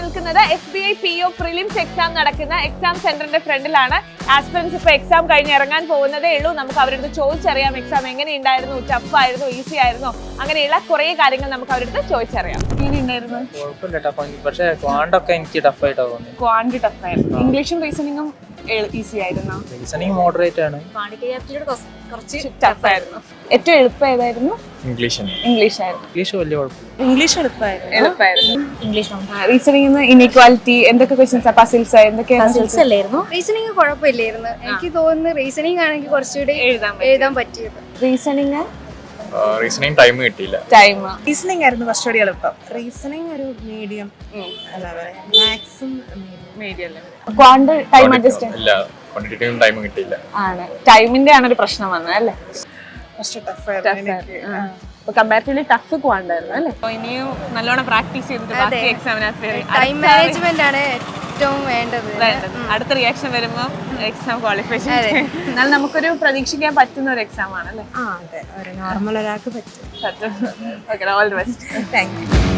നിൽക്കുന്നത് SBI PO prelims exam നടക്കുന്ന exam സെന്ററിന്റെ ഫ്രണ്ടിലാണ്. ആസ്പിറൻസ് ഇപ്പോൾ എക്സാം കഴിഞ്ഞ് ഇറങ്ങാൻ പോകുന്നതേ ഉള്ളൂ. നമുക്ക് അവരുടെ ചോദിച്ചറിയാം എക്സാം എങ്ങനെയുണ്ടായിരുന്നു, ടഫ് ആയിരുന്നു, ഈസി ആയിരുന്നു, അങ്ങനെയുള്ള കുറെ കാര്യങ്ങൾ നമുക്ക് അവരുടെ ചോദിച്ചറിയാം. എങ്ങനെയുണ്ടായിരുന്നു? പക്ഷേ ക്വാണ്ടൊക്കെ എനിക്ക് ടഫായിട്ടാ തോന്നി. ക്വാണ്ടി ടഫായിരുന്നു. ഇംഗ്ലീഷും റീസണിങ്ങും ഈസി ആയിരുന്നു. റീസണിങ് മോഡറേറ്റ് ആണ്. കുറച്ച് ടഫായിരുന്നു. ഏറ്റവും എളുപ്പം ഏതായിരുന്നു? ഇംഗ്ലീഷ് ആയിരുന്നു. ഇംഗ്ലീഷ് വലിയ കുഴപ്പമില്ല. ഇംഗ്ലീഷ് എളുപ്പമായിരുന്നു. റീസണിംഗ് ഇനീക്വാലിറ്റി എന്തൊക്കെ ക്വസ്റ്റ്യൻസ്, പസിൽസ് എന്തൊക്കെയാണ്? റീസണിങ് കുഴപ്പമില്ലായിരുന്നു. എനിക്ക് തോന്നുന്നു റീസണിങ് ആണെങ്കിൽ കുറച്ചുകൂടി എഴുതാൻ പറ്റിയത്. റീസണിംഗ് ടൈം കിട്ടിയില്ല. റീസണിംഗ് ആയിരുന്നു കുറച്ചുകൂടി എളുപ്പം. റീസണിംഗ് ഒരു മീഡിയം, മാത്സും മീഡിയം. ക്വാണ്ട് ടൈം അഡ്ജസ്റ്റ് ഇല്ല, ക്വാണ്ടിറ്റേറ്റീവ് ടൈം കിട്ടിയില്ല. ആണ് ടൈമിന്റെ ആണ് ഒരു പ്രശ്നം വന്നത് അല്ലേ? കുറച്ച് ടഫായിരുന്നു. കമ്പാരിറ്റീവ്ലി ടഫ് ക്വാണ്ടായിരുന്നു അല്ലേ? ഇനിയും നല്ലോണം പ്രാക്ടീസ് ചെയ്തിട്ട് ബാക്കി എക്സാമിന് ടൈം മാനേജ്മെന്റ് ആണ് ഏറ്റവും വേണ്ടത്. അടുത്ത റിയാക്ഷൻ വരുമ്പോ എക്സാം ക്വാളിഫൈ ചെയ്യും. എന്നാൽ നമുക്കൊരു പ്രതീക്ഷിക്കാൻ പറ്റുന്ന ഒരു എക്സാം ആണല്ലേ? അതെ, ഒരു നോർമൽ ഒരാൾക്ക് പറ്റും. Okay, all the best. Thank you.